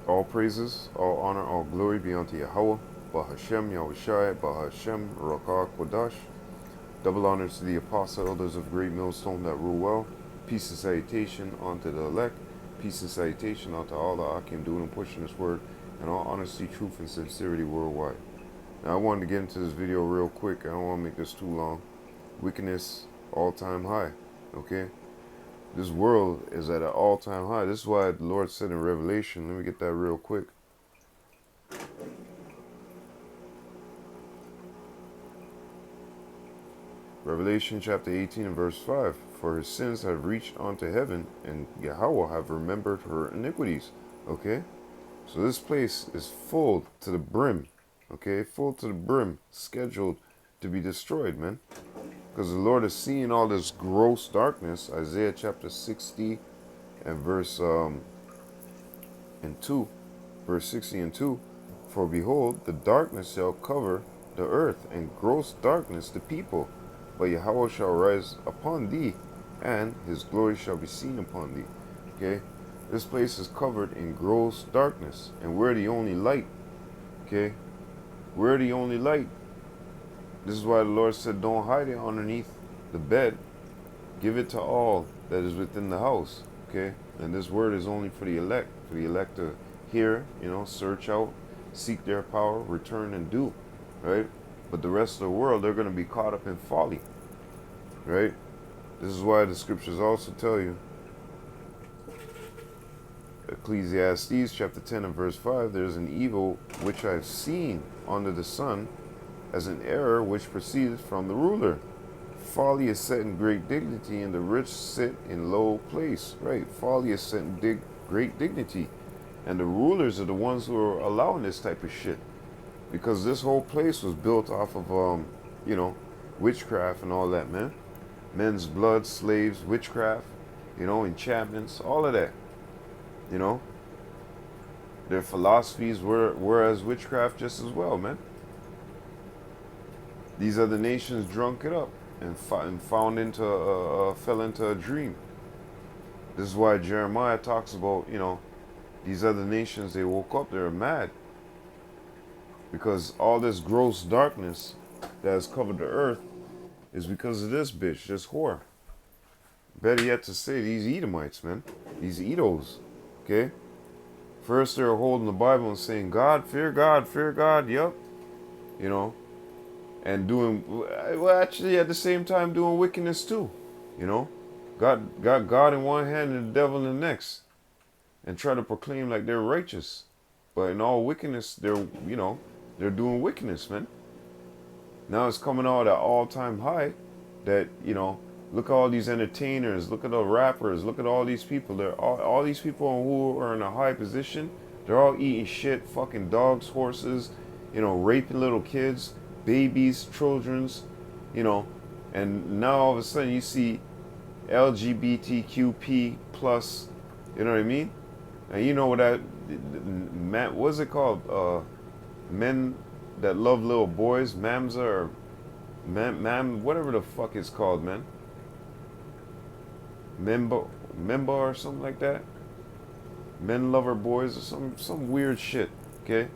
All praises, all honor, all glory be unto Yahweh, Bahashem, Yahushai, Bahashem, Rakah, Kodash. Double honors to the apostle, elders of Great Millstone that rule well. Peace and salutation unto the elect. Peace and salutation unto all the Akim doing and pushing this word, and all honesty, truth, and sincerity worldwide. Now, I wanted to get into this video real quick. I don't want to make this too long. Wickedness, all-time high, okay? This world is at an all-time high. This is why the Lord said in Revelation, let me get that real quick. Revelation chapter 18 and verse 5. For his sins have reached unto heaven, and Yahweh have remembered her iniquities. Okay? So this place is full to the brim. Okay? Full to the brim. Scheduled to be destroyed, man. Because the Lord is seeing all this gross darkness. Isaiah chapter 60 and verse 2. Verse 60 and 2. For behold, the darkness shall cover the earth, and gross darkness the people. But Yahweh shall rise upon thee, and his glory shall be seen upon thee. Okay? This place is covered in gross darkness, and we're the only light. Okay? We're the only light. This is why the Lord said, don't hide it underneath the bed. Give it to all that is within the house. Okay? And this word is only for the elect to hear, search out, seek their power, return and do. Right? But the rest of the world, they're going to be caught up in folly. Right? This is why the scriptures also tell you, Ecclesiastes chapter 10 and verse 5, there's an evil which I've seen under the sun, as an error which proceedeth from the ruler. Folly is set in great dignity, and the rich sit in low place. Right? Folly is set in great dignity. And the rulers are the ones who are allowing this type of shit. Because this whole place was built off of, witchcraft and all that, man. Men's blood, slaves, witchcraft, enchantments, all of that. Their philosophies were as witchcraft just as well, man. These other nations drunk it up and fell into a dream. This is why Jeremiah talks about, these other nations, they woke up, they're mad. Because all this gross darkness that has covered the earth is because of this bitch, this whore. Better yet to say, these Edomites, man. These Edos, okay? First they're holding the Bible and saying, fear God, yep. And doing, well, actually at the same time doing wickedness too. Got God in one hand and the devil in the next. And try to proclaim like they're righteous. But in all wickedness, they're doing wickedness, man. Now it's coming out at all-time high that, look at all these entertainers, look at the rappers, look at all these people. They're all these people who are in a high position, they're all eating shit, fucking dogs, horses, raping little kids, babies, children's, and now all of a sudden you see LGBTQP plus, you know what I mean? And you know what what's it called? Men that love little boys, Mamza or Mam, whatever the fuck it's called, man. Memba or something like that. Men lover boys or some weird shit, okay?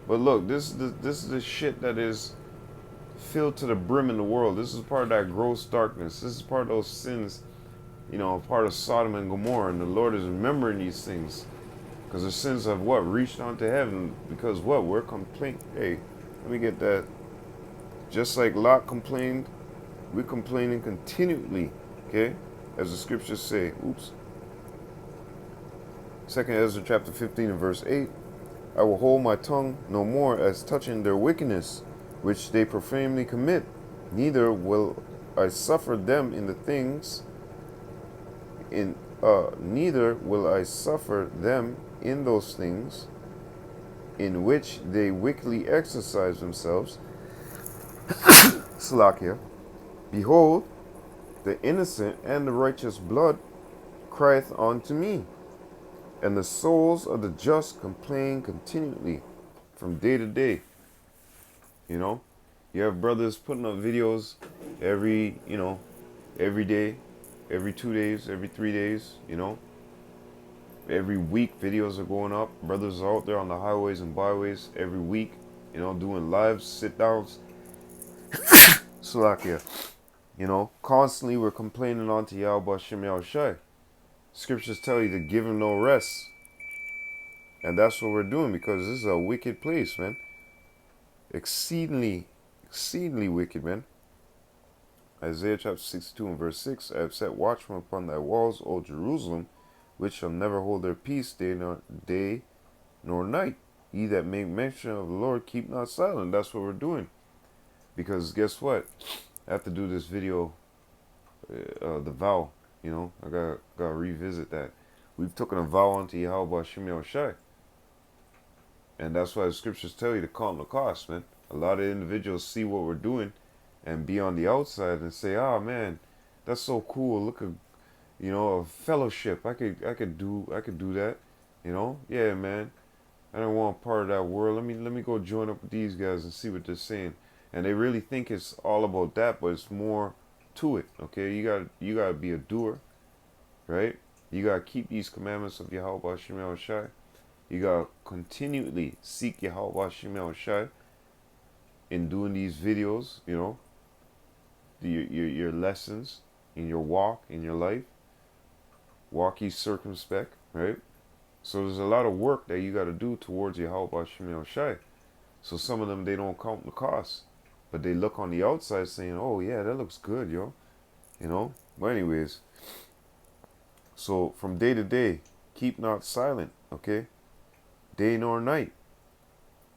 But look, this is the shit that is filled to the brim in the world. This is part of that gross darkness. This is part of those sins, part of Sodom and Gomorrah, and the Lord is remembering these things. Because the sins have reached onto heaven. Because we're complaining. Hey, let me get that. Just like Lot complained, we're complaining continually. Okay? As the scriptures say. Oops. 2nd Ezra chapter 15 and verse 8. I will hold my tongue no more as touching their wickedness, which they profanely commit. Neither will I suffer them in the things neither will I suffer them in those things in which they wickedly exercise themselves. Slakia. Behold, the innocent and the righteous blood crieth unto me, and the souls of the just complain continually from day to day. You have brothers putting up videos every day, every 2 days, every 3 days, Every week, videos are going up. Brothers are out there on the highways and byways every week, doing lives, sit downs. Slovakia. Constantly we're complaining onto Yahweh Shem Yahushai. Scriptures tell you to give him no rest. And that's what we're doing because this is a wicked place, man. Exceedingly, exceedingly wicked, man. Isaiah chapter 62 and verse 6, I have set watchmen upon thy walls, O Jerusalem, which shall never hold their peace day nor night. Ye that make mention of the Lord, keep not silent. That's what we're doing. Because guess what? I have to do this video, the vow. I gotta revisit that. We've taken a vow unto Yahweh Shem Yahushai. And that's why the scriptures tell you to count the cost, man. A lot of individuals see what we're doing and be on the outside and say, "Oh man, that's so cool. Look at, a fellowship. I could do that. Yeah, man. I don't want part of that world. Let me go join up with these guys and see what they're saying." And they really think it's all about that, but it's more to it. Okay, you gotta be a doer, right? You gotta keep these commandments of Yahweh Shem Yahushai. You gotta continually seek Yahweh Shem Yahushai in doing these videos. Your lessons in your walk in your life. Walk ye circumspect, right? So there's a lot of work that you got to do towards Yahweh Shem Yahushai. So some of them, they don't count the cost, but they look on the outside saying, "Oh yeah, that looks good, yo." But anyways, so from day to day, keep not silent, okay? Day nor night.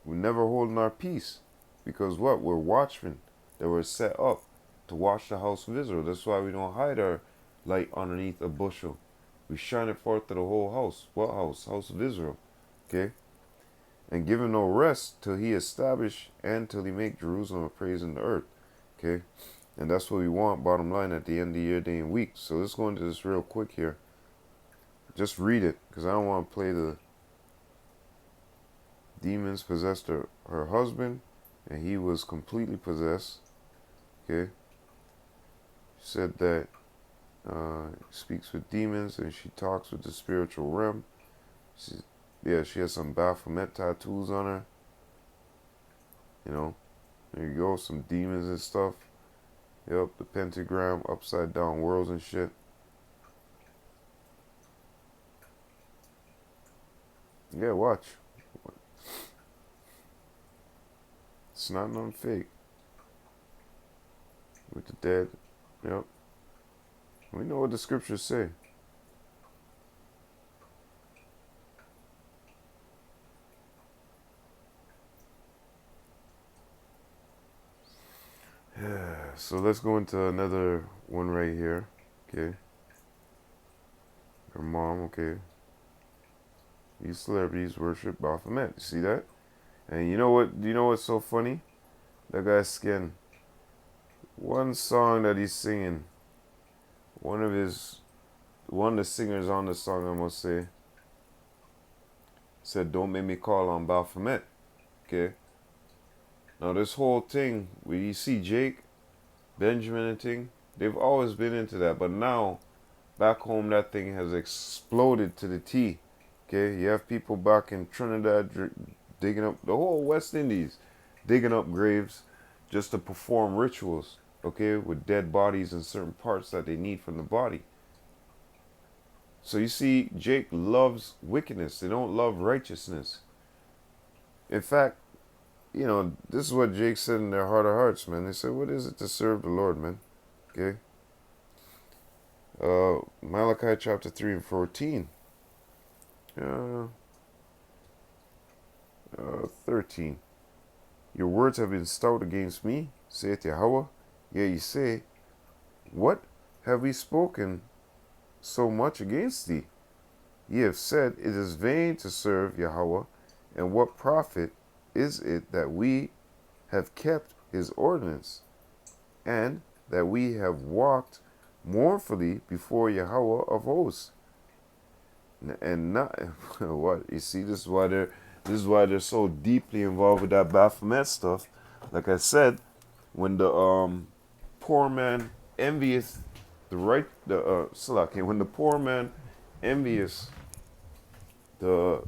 We're never holding our peace. Because what? We're watchmen that were set up to watch the house of Israel. That's why we don't hide our light underneath a bushel. We shine it forth to the whole house. What house? House of Israel. Okay? And give him no rest till he establish and till he make Jerusalem a praise in the earth. Okay? And that's what we want, bottom line, at the end of the year, day, and week. So let's go into this real quick here. Just read it, because I don't want to play the demons possessed her husband, and he was completely possessed. Okay? She said that speaks with demons, and she talks with the spiritual realm. She has some Baphomet tattoos on her. There you go, some demons and stuff. Yep, the pentagram, upside down worlds and shit. Yeah, watch. It's not nothing fake. With the dead. Yep. We know what the scriptures say. Yeah, so let's go into another one right here. Okay. Her mom, okay. These celebrities worship Baphomet. You see that? And you know what? Do you know what's so funny? That guy's skin. One song that he's singing. One of the singers on the song, I must say, said, "Don't make me call on Baphomet." Okay. Now this whole thing, where you see Jake, Benjamin and thing, they've always been into that. But now, back home, that thing has exploded to the T. Okay. You have people back in Trinidad digging up the whole West Indies, digging up graves just to perform rituals, okay, with dead bodies and certain parts that they need from the body. So you see, Jake loves wickedness. They don't love righteousness. In fact, this is what Jake said in their heart of hearts, man. They said, "What is it to serve the Lord, man?" Okay. Malachi chapter 3 and 14. 13. Your words have been stout against me, saith Yahweh. Yea, ye say, what have we spoken so much against thee? Ye have said, it is vain to serve Yahweh, and what profit is it that we have kept his ordinance, and that we have walked mournfully before Yahweh of hosts? And not what you see. This is why they're so deeply involved with that Baphomet stuff. Like I said, when the poor man envious the right the Salaki, when the poor man envious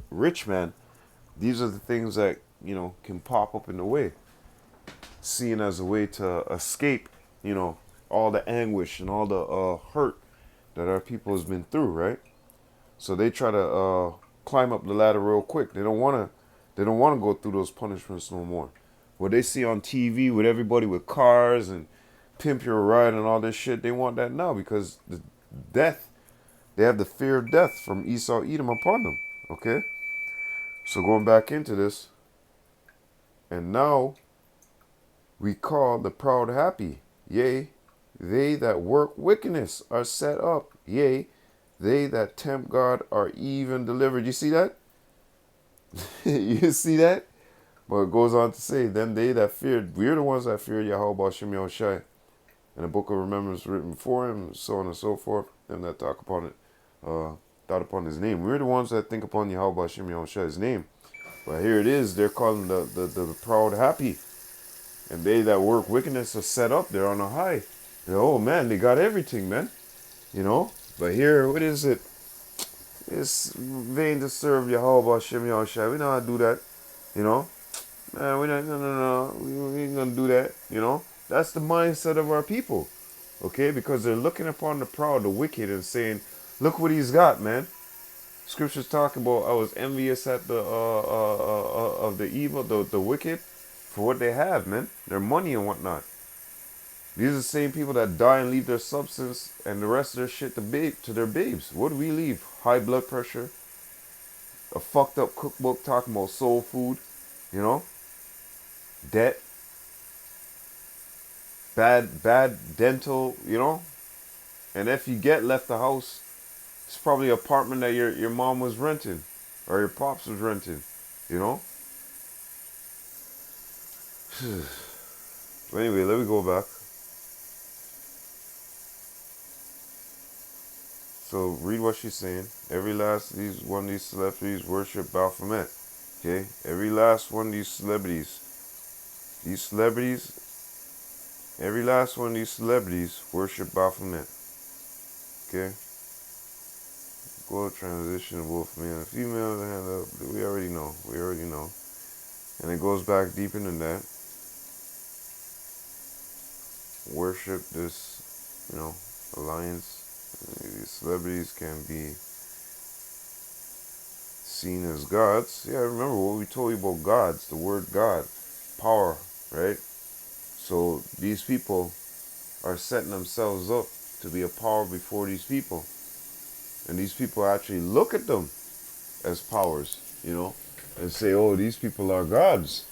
rich man, these are the things that, can pop up in the way, seen as a way to escape, you know, all the anguish and all the hurt that our people has been through, right? So they try to climb up the ladder real quick. They don't want to go through those punishments no more. What they see on TV with everybody with cars and pimp your ride and all this shit, they want that now because the death, they have the fear of death from Esau Edom upon them. Okay? So going back into this, and now we call the proud happy. Yea, they that work wickedness are set up. Yea, they that tempt God are even delivered. You see that? You see that? But it goes on to say, then they that feared, we're the ones that feared Yahweh Shem Yahushai. And the book of remembrance written for him, so on and so forth, them that talk upon it, thought upon his name. We're the ones that think upon Yahweh Shem Yahushua's name. But here it is, they're calling the proud happy. And they that work wickedness are set up, they're on a high. Oh man, they got everything, man. You know? But here, what is it? It's vain to serve Yahweh Shem Yahushua. We know how to do that. You know? Man, we not, no. We ain't gonna do that. You know? That's the mindset of our people. Okay? Because they're looking upon the proud, the wicked, and saying, look what he's got, man. Scriptures talk about I was envious at the of the evil, the wicked, for what they have, man. Their money and whatnot. These are the same people that die and leave their substance and the rest of their shit to their babes. What do we leave? High blood pressure, a fucked up cookbook talking about soul food, you know, debt, bad dental, you know. And if you get left the house, it's probably an apartment that your mom was renting or your pops was renting, you know. But anyway, let me go back. So read what she's saying. Every last one of these celebrities worship Baphomet. Okay? Every last one of these celebrities, every last one of these celebrities worship Baphomet. Okay? Go transition both male and female hand up. We already know. And it goes back deeper than that. Worship this, alliance. These celebrities can be seen as gods. Yeah, remember what we told you about gods, the word God, power, right? So these people are setting themselves up to be a power before these people. And these people actually look at them as powers, and say, oh, these people are gods,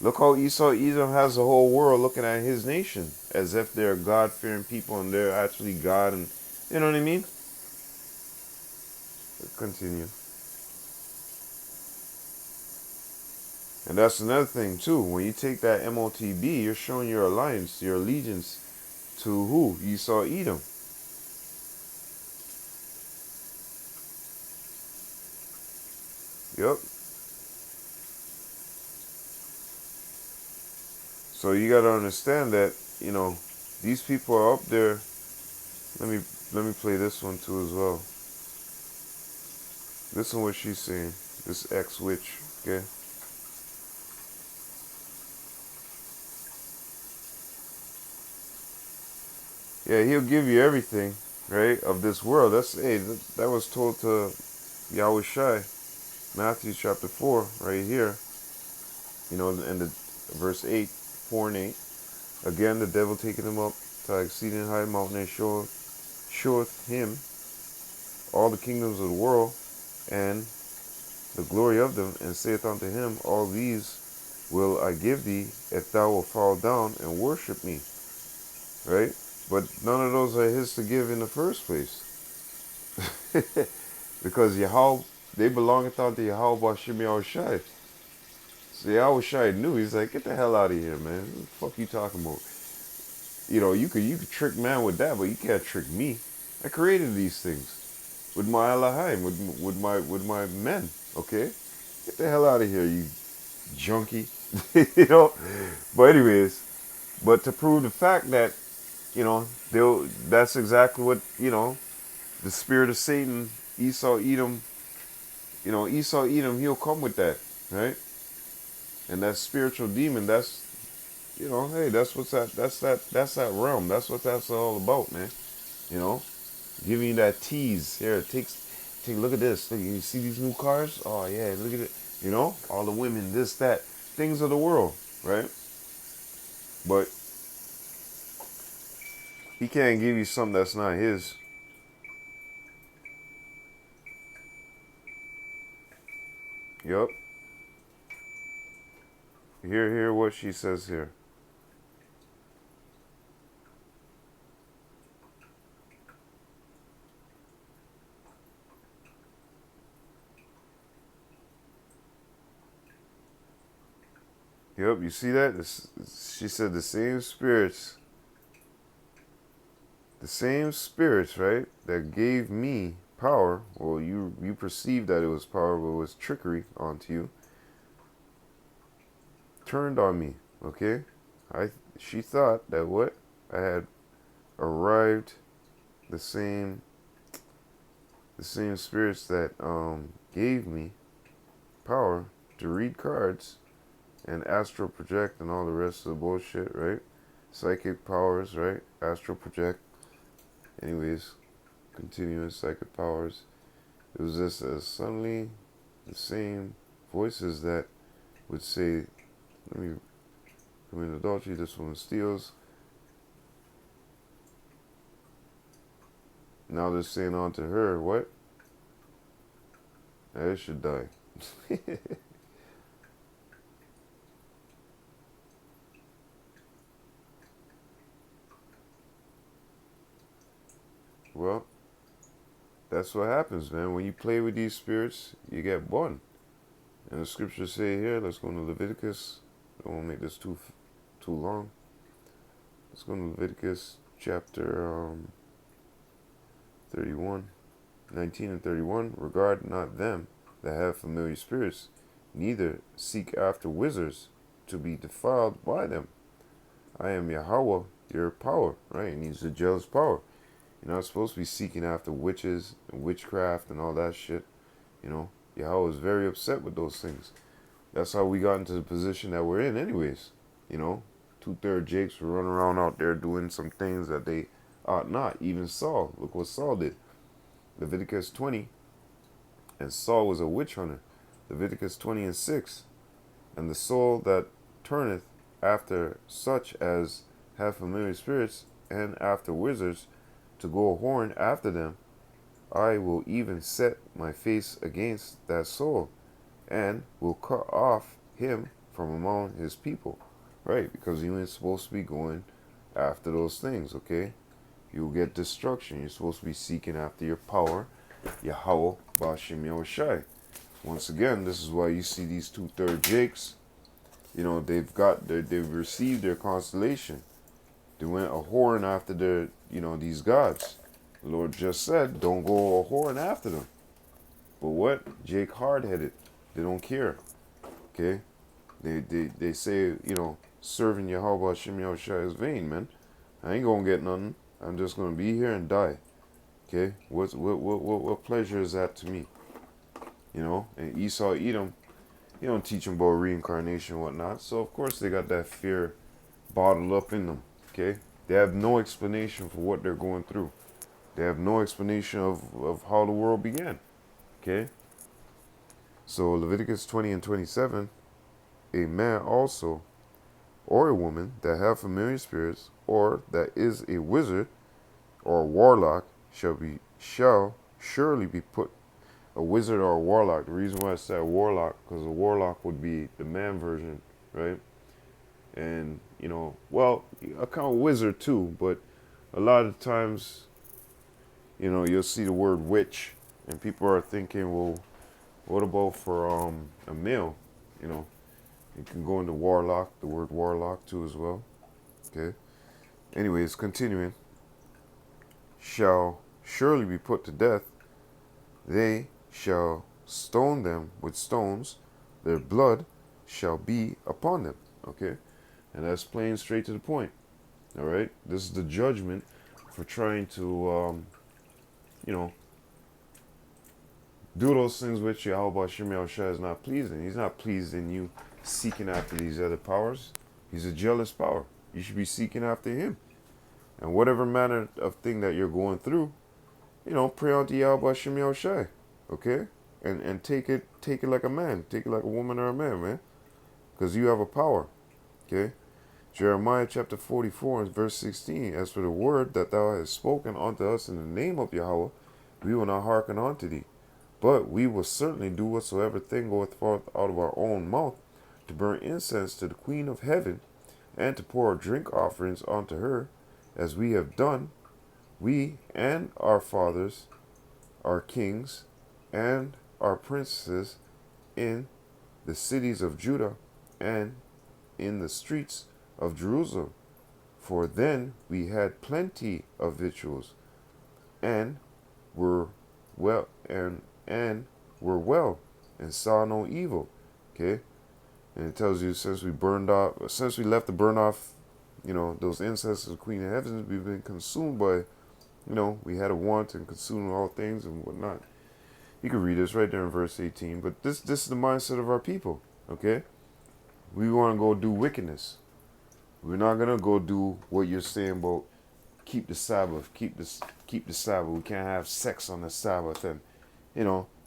Look how Esau Edom has the whole world looking at his nation as if they're God-fearing people and they're actually God, and you know what I mean? Continue. And that's another thing too. When you take that MOTB, you're showing your alliance, your allegiance to who? Esau Edom. Yep. So you got to understand that, these people are up there. Let me play this one too as well. Listen what she's saying. This ex-witch, okay? Yeah, he'll give you everything, right, of this world. That was told to Yahweh Shai, Matthew chapter 4, right here. In the verse 8, 4 and 8. Again, the devil taking him up to an exceeding high mountain and showeth him all the kingdoms of the world and the glory of them, and saith unto him, all these will I give thee if thou wilt fall down and worship me. Right? But none of those are his to give in the first place. Because they belongeth unto Yahweh Shem Yahushai. So Yahushai knew. He's like, get the hell out of here, man. What the fuck you talking about? You could trick man with that, but you can't trick me. I created these things with my Elohim, with my men. Okay, get the hell out of here, you junkie. But anyways, but to prove the fact that that's exactly what the spirit of Satan, Esau Edom, You know, Esau Edom, he'll come with that, right? And that spiritual demon, that's, you know, hey, that's what's that's that realm. That's what that's all about, man. You know, giving you that tease. Here, take a look at this. Look, you see these new cars? Oh yeah, look at it. You know, all the women, this, that, things of the world, right? But he can't give you something that's not his. Yup. Hear what she says here. Yup, you see that? She said the same spirits, right, that gave me power. Well, you perceived that it was power, but it was trickery onto you. Turned on me. Okay, she thought that what I had arrived the same spirits that gave me power to read cards and astral project and all the rest of the bullshit, right? Psychic powers, right? Astral project. Anyways, continuous psychic powers. It was just suddenly the same voices that would say, let me commit adultery, this woman steals. Now they're saying on to her, what? I should die. Well, that's what happens, man. When you play with these spirits, you get born. And the scriptures say here, let's go into Leviticus. I won't make this too long. Let's go to Leviticus chapter 31, 19 and 31. Regard not them that have familiar spirits, neither seek after wizards to be defiled by them. I am Yahweh, your power, right? And he's a jealous power. You're not supposed to be seeking after witches and witchcraft and all that shit. You know, Yahweh is very upset with those things. That's how we got into the position that we're in anyways. You know, 2/3 Jakes were running around out there doing some things that they ought not. Even Saul, look what Saul did. Leviticus 20, and Saul was a witch hunter. Leviticus 20 and 6, and the soul that turneth after such as have familiar spirits and after wizards to go a horn after them, I will even set my face against that soul, and will cut off him from among his people. Right, because you ain't supposed to be going after those things, okay? You'll get destruction. You're supposed to be seeking after your power, Yahweh, Bashim Yahushai. Once again, this is why you see these 2/3 Jakes. You know, they've received their constellation. They went a whoring after their, you know, these gods. The Lord just said, don't go a whoring after them. But what? Jake hard-headed. They don't care. Okay? They say, you know, serving Yahweh Hashem Yahushua is vain, man. I ain't gonna get nothing. I'm just gonna be here and die. Okay? What pleasure is that to me? You know? And Esau Edom, you don't teach them about reincarnation and whatnot. So of course they got that fear bottled up in them. Okay? They have no explanation for what they're going through. They have no explanation of how the world began. Okay? So Leviticus 20 and 27, a man also, or a woman that have familiar spirits, or that is a wizard or a warlock, shall surely be put. A wizard or a warlock. The reason why I said warlock, because a warlock would be the man version, right? And, you know, well, I count wizard too, but a lot of times, you know, you'll see the word witch, and people are thinking, well, what about for a male? You know, you can go into warlock, the word warlock too as well. Okay. Anyways, continuing. Shall surely be put to death. They shall stone them with stones. Their blood shall be upon them. Okay. And that's plain straight to the point. All right. This is the judgment for trying to, you know, do those things which Yahweh Shem Yahushua is not pleased in. He's not pleased in you seeking after these other powers. He's a jealous power. You should be seeking after him. And whatever manner of thing that you're going through, pray unto Yahweh Shem Yahushua. Okay? And take it like a man. Take it like a woman or a man, man. Because you have a power. Okay? Jeremiah chapter 44 and verse 16. As for the word that thou hast spoken unto us in the name of Yahweh, we will not hearken unto thee. But we will certainly do whatsoever thing goeth forth out of our own mouth, to burn incense to the Queen of heaven, and to pour drink offerings unto her, as we have done, we and our fathers, our kings, and our princes, in the cities of Judah, and in the streets of Jerusalem. For then we had plenty of victuals, and were well, and were well, and saw no evil. Okay, and it tells you since we left the burn off, those incense of the Queen of Heavens, we've been consumed by, we had a want and consuming all things and whatnot. You can read this right there in verse 18. But this is the mindset of our people. Okay, we want to go do wickedness. We're not gonna go do what you're saying about keep the Sabbath, keep the Sabbath. We can't have sex on the Sabbath, and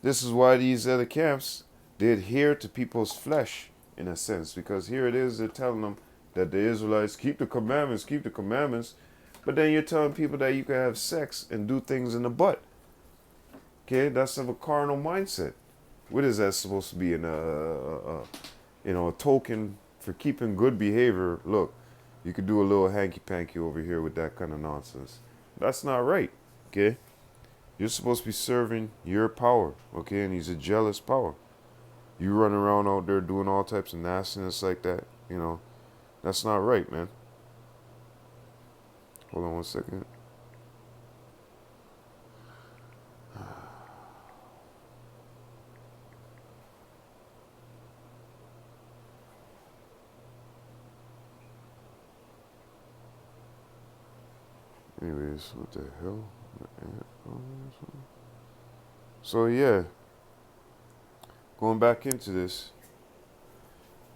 this is why these other camps, they adhere to people's flesh in a sense, because here it is, they're telling them that the Israelites keep the commandments, but then you're telling people that you can have sex and do things in the butt. Okay, that's of a carnal mindset. What is that supposed to be? A token for keeping good behavior. Look, you could do a little hanky-panky over here with that kind of nonsense. That's not right, okay? You're supposed to be serving your power, okay? And he's a jealous power. You run around out there doing all types of nastiness like that, that's not right, man. Hold on one second. Anyways, what the hell? So yeah, going back into this,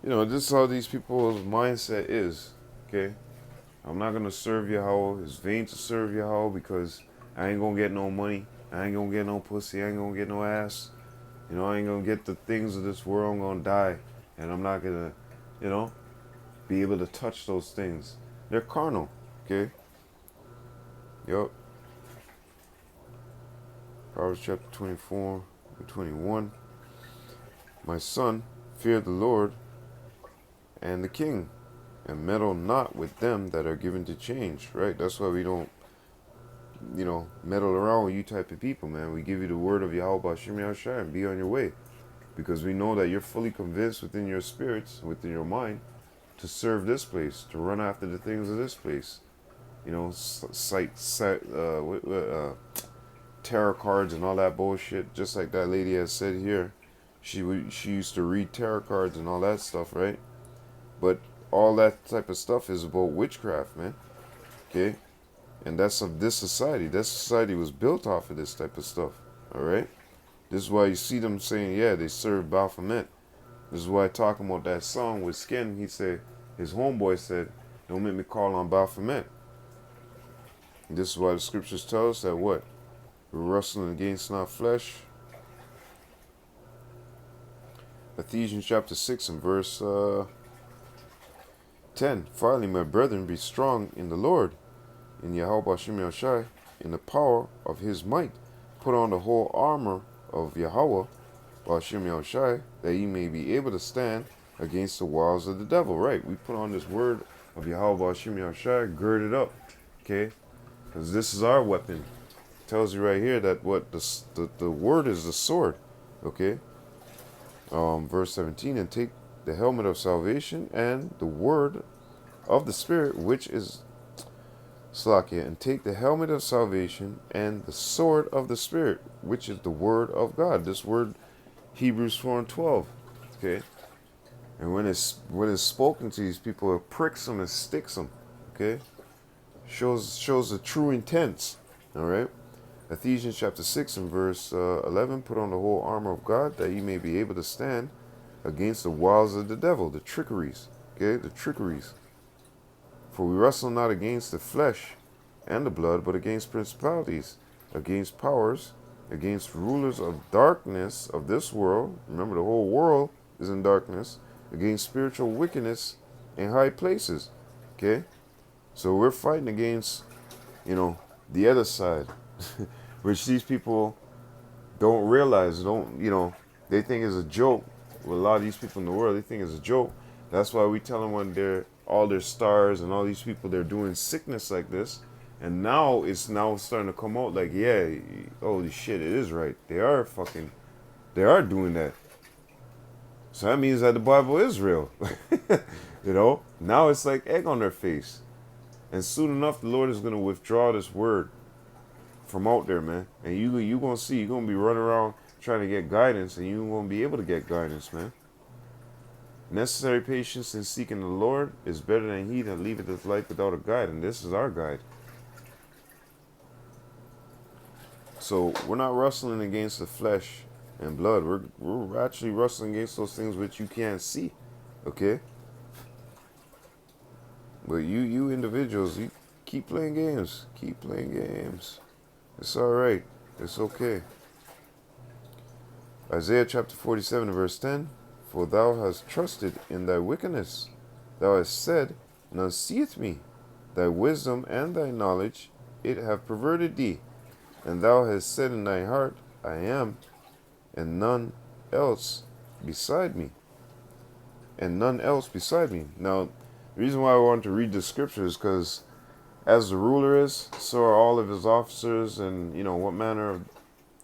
this is how these people's mindset is. Okay, I'm not gonna serve Yahweh. It's vain to serve Yahweh because I ain't gonna get no money. I ain't gonna get no pussy. I ain't gonna get no ass. I ain't gonna get the things of this world. I'm gonna die, and I'm not gonna, be able to touch those things. They're carnal. Okay. Yup. Proverbs chapter 24 and 21. My son, fear the Lord and the king, and meddle not with them that are given to change. Right? That's why we don't, meddle around with you type of people, man. We give you the word of Yahweh Shem Yahushua and be on your way. Because we know that you're fully convinced within your spirits, within your mind, to serve this place, to run after the things of this place. Tarot cards and all that bullshit. Just like that lady has said here, she used to read tarot cards and all that stuff, right? But all that type of stuff is about witchcraft, man. Okay, and that's of this society. This society was built off of this type of stuff. All right. This is why you see them saying, yeah, they serve Baphomet. This is why talking about that song with Skin, he said, his homeboy said, don't make me call on Baphomet. This is why the scriptures tell us that what? We're wrestling against not flesh. Ephesians chapter 6 and verse 10. Finally, my brethren, be strong in the Lord, in Yahweh Shem Yahushua, in the power of his might. Put on the whole armor of Yahweh Shem Yahushua, that ye may be able to stand against the wiles of the devil. Right, we put on this word of Yahweh Shem Yahushua, gird it up, okay? Because this is our weapon. It tells you right here that what the word is the sword, okay? Verse 17, and take the helmet of salvation and the word of the Spirit, which is Slakia, and take the helmet of salvation and the sword of the Spirit, which is the word of God. This word, Hebrews 4 and 12, okay? And when it's spoken to these people, it pricks them and sticks them, okay? Shows the true intents, all right? Ephesians chapter 6 and verse 11, put on the whole armor of God that ye may be able to stand against the wiles of the devil, the trickeries, okay, the trickeries. For we wrestle not against the flesh and the blood, but against principalities, against powers, against rulers of darkness of this world. Remember, the whole world is in darkness, against spiritual wickedness in high places. Okay? So we're fighting against, the other side, which these people don't realize, they think is a joke. With a lot of these people in the world, they think it's a joke. That's why we tell them when they're all their stars and all these people, they're doing sickness like this. And now it's starting to come out like, yeah, holy shit, it is right. They are doing that. So that means that the Bible is real. Now it's like egg on their face. And soon enough, the Lord is going to withdraw this word from out there, man. And you going to see, you're going to be running around trying to get guidance, and you won't be able to get guidance, man. Necessary patience in seeking the Lord is better than he that leaveth his life without a guide. And this is our guide. So we're not wrestling against the flesh and blood. We're actually wrestling against those things which you can't see. Okay? But you individuals, you keep playing games. Keep playing games. It's alright. It's okay. Isaiah chapter 47 verse 10. For thou hast trusted in thy wickedness. Thou hast said, none seeth me. Thy wisdom and thy knowledge, it have perverted thee. And thou hast said in thy heart, I am, and none else beside me. And none else beside me. Now, the reason why I want to read the scripture is because as the ruler is, so are all of his officers, and what manner of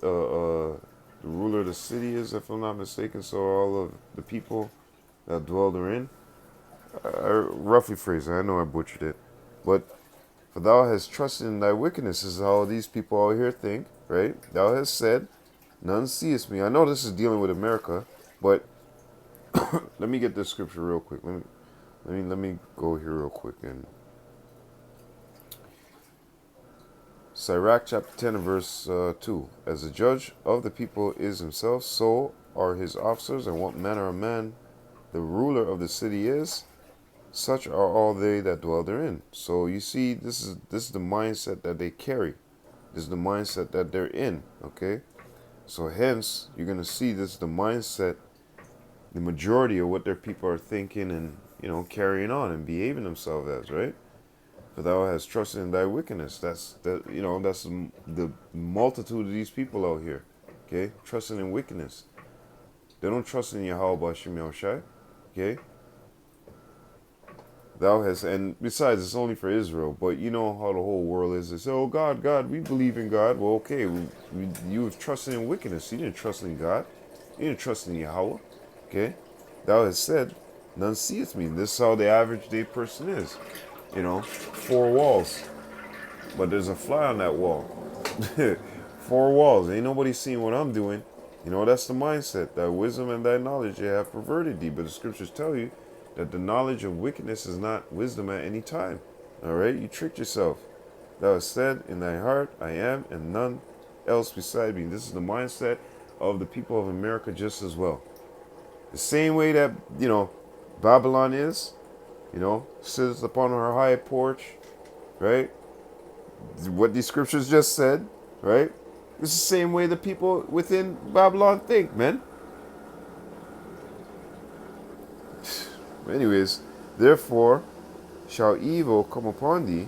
the ruler of the city is, if I'm not mistaken, so are all of the people that dwell therein. Roughly phrased, I know I butchered it. But for thou hast trusted in thy wickedness, is how these people out here think, right? Thou hast said, none seest me. I know this is dealing with America, but let me get this scripture real quick. Let me go here real quick. And Sirach chapter 10 and verse 2. As the judge of the people is himself, so are his officers, and what manner of man the ruler of the city is, such are all they that dwell therein. So you see, this is the mindset that they carry. This is the mindset that they're in. Okay, so hence you're gonna see this is the mindset, the majority of what their people are thinking and carrying on and behaving themselves as, right? For thou hast trusted in thy wickedness. That's the multitude of these people out here. Okay, trusting in wickedness. They don't trust in Yahweh Shem Yahushai. Okay. Thou hast, and besides, it's only for Israel, but you know how the whole world is. They say, oh, God, we believe in God. Well, okay, you have trusted in wickedness. You didn't trust in God. You didn't trust in Yahweh. Okay? Thou hast said, none seeth me. This is how the average day person is. 4 walls. But there's a fly on that wall. 4 walls. Ain't nobody seeing what I'm doing. That's the mindset. Thy wisdom and thy knowledge they have perverted thee. But the scriptures tell you that the knowledge of wickedness is not wisdom at any time. All right? You tricked yourself. Thou hast said in thy heart, I am, and none else beside me. This is the mindset of the people of America just as well. The same way that, Babylon is, sits upon her high porch, right? What these scriptures just said, right? It's the same way the people within Babylon think, man. Anyways, therefore shall evil come upon thee.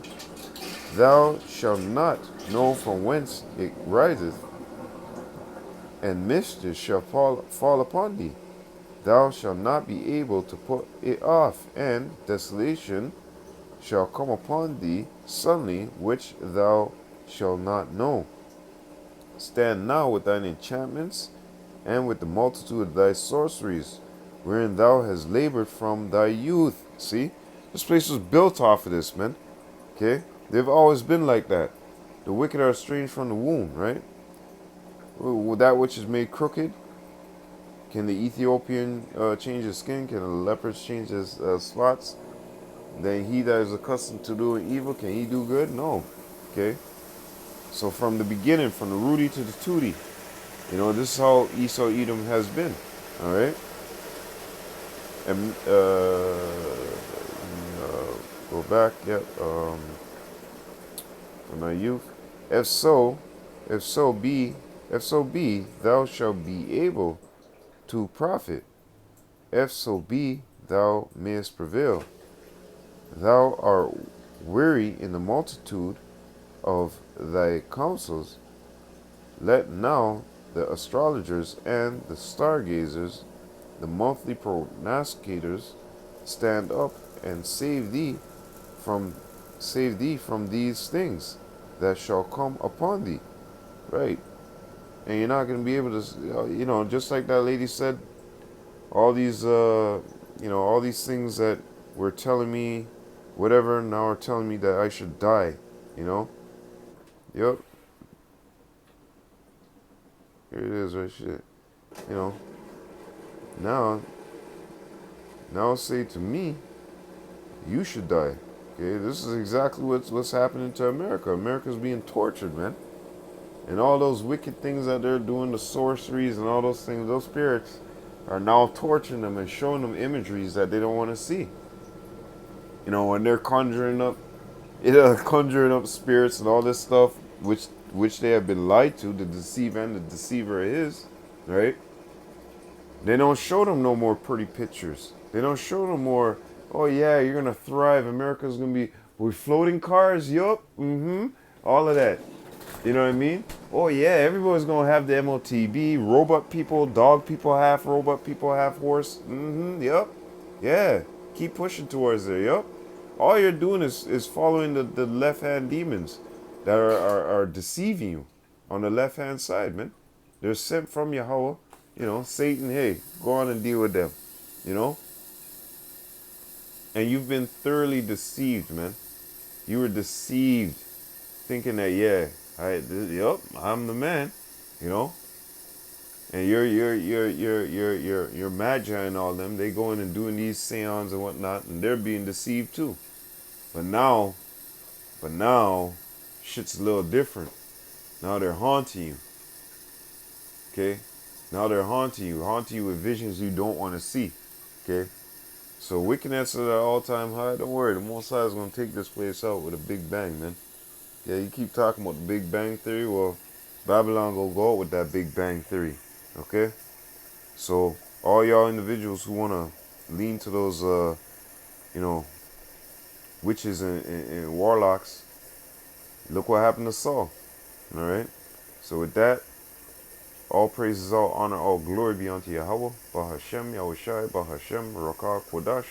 Thou shalt not know from whence it riseth, and mischief shall fall upon thee. Thou shalt not be able to put it off, and desolation shall come upon thee suddenly, which thou shalt not know. Stand now with thine enchantments, and with the multitude of thy sorceries, wherein thou hast labored from thy youth. See? This place was built off of this, man. Okay? They've always been like that. The wicked are estranged from the womb, right? That which is made crooked. Can the Ethiopian change his skin? Can the leopard change his spots? Then he that is accustomed to doing evil, can he do good? No. Okay? So from the beginning, from the Rudy to the Tootie, this is how Esau Edom has been. All right, and go back. Yep. In my youth, if so, if so be, if so be, thou shalt be able to profit. If so be, thou mayest prevail. Thou art weary in the multitude of thy counsels. Let now the astrologers and the stargazers, the monthly prognosticators, stand up and from save thee from these things that shall come upon thee. Right. And you're not going to be able to, just like that lady said, all these, all these things that were telling me, whatever, now are telling me that I should die, you know? Yep. Here it is, right? Shit. You know, now, now say to me, you should die. Okay, this is exactly what's happening to America. America's being tortured, man. And all those wicked things that they're doing, the sorceries and all those things, those spirits are now torturing them and showing them imageries that they don't want to see. When they're conjuring up spirits and all this stuff, which they have been lied to, the deceiver and the deceiver is, right? They don't show them no more pretty pictures. They don't show them more, oh yeah, you're gonna thrive. America's gonna be with floating cars, yup, all of that. You know what I mean? Oh yeah, everybody's gonna have the MOTB, robot people, dog people, half robot people, half horse. Yup. Yeah. Keep pushing towards there, yup. All you're doing is following the left hand demons that are deceiving you on the left hand side, man. They're sent from Yahweh. Satan, hey, go on and deal with them. You know? And you've been thoroughly deceived, man. You were deceived, thinking that, yeah, I'm the man, you know? And you're magi and all them, they going and doing these seances and whatnot, and they're being deceived too. But now, shit's a little different. Now they're haunting you. Okay? Now they're haunting you with visions you don't want to see. Okay? So wickedness is at an all-time high. Don't worry, the Most High is going to take this place out with a big bang, man. Yeah, you keep talking about the Big Bang Theory. Well, Babylon will go out with that Big Bang Theory. Okay? So all y'all individuals who want to lean to those, witches and warlocks, look what happened to Saul. All right? So with that, all praises, all honor, all glory be unto Yahweh, Bahashem, Yahushai, Bahashem, Rakah, Kodash.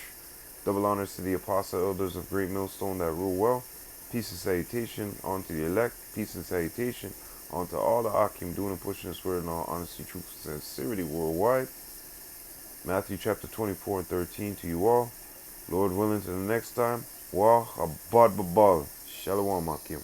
Double honors to the apostle elders of Great Millstone that rule well. Peace and salutation unto the elect. Peace and salutation unto all the Akim doing and pushing this word in all honesty, truth, and sincerity worldwide. Matthew chapter 24 and 13 to you all. Lord willing, to the next time. Wah abad babal. Shalom Akim.